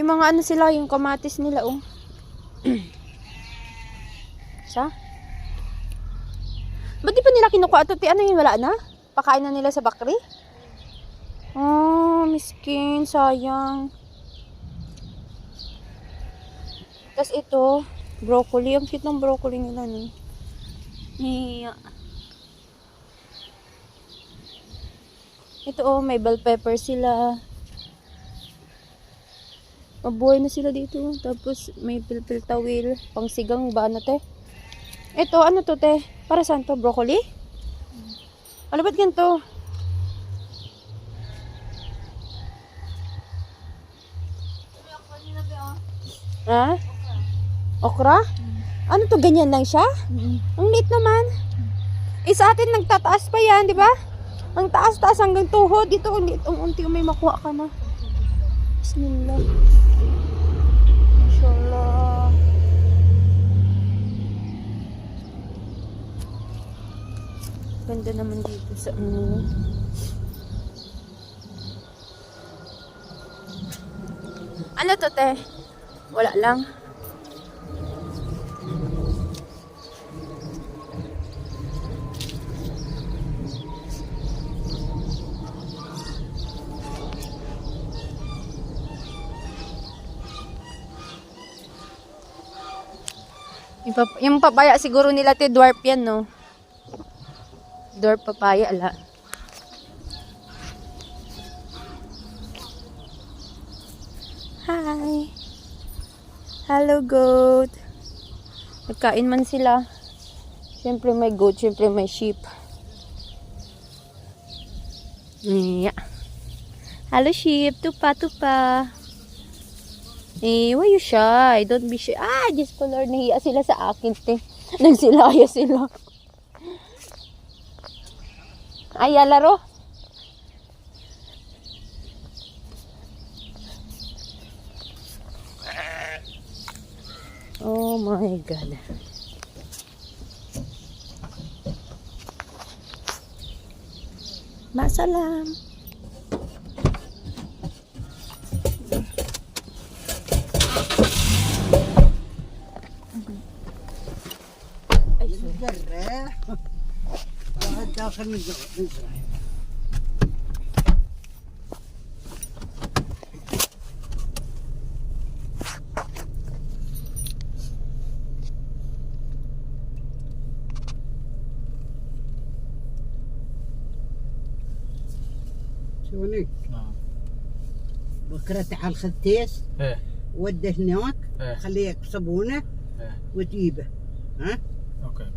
Yung mga ano sila, yung kamatis nila, oh. Sa? Ba't di pa nila kinukuha ito? Ano yun, wala na? Pakain na nila sa bakri? Oh, miskin, sayang. Tapos ito, broccoli. Ang cute ng broccoli nila, no? Yeah. Ito, oh, may bell pepper sila. Mabuhay na sila dito. Tapos, may pilpil tawil. Pangsigang ba na, te? Ito, ano to, te? Para saan to? Broccoli? Ano ba't ganito? Ha? Okra? Ano to? Ganyan lang siya? Ang liit naman. Sa atin nagtataas pa yan, di ba? Ang taas-taas hanggang tuhod. Dito, unti may makuha ka na. Bismillah. Mashallah. Ganda naman dito sa Ano to, te? Wala lang. Yung papaya siguro nila, te, dwarf yan, no? Dwarf papaya, ala. Hi! Hello, goat! Nagkain man sila. Siyempre may goat, siyempre may sheep. Yeah. Hello, sheep! Tupa, tupa! Eh, why you shy? Don't be shy. Ah, Diyos ko Lord, nahiya sila sa akin, te. Nagsilaya sila. Ay, laro. Oh my God. Masalam. شلونك؟ بكرة تعال خدتيس وده هناك خليه يكسبونه وتجيبه ها؟ اوكي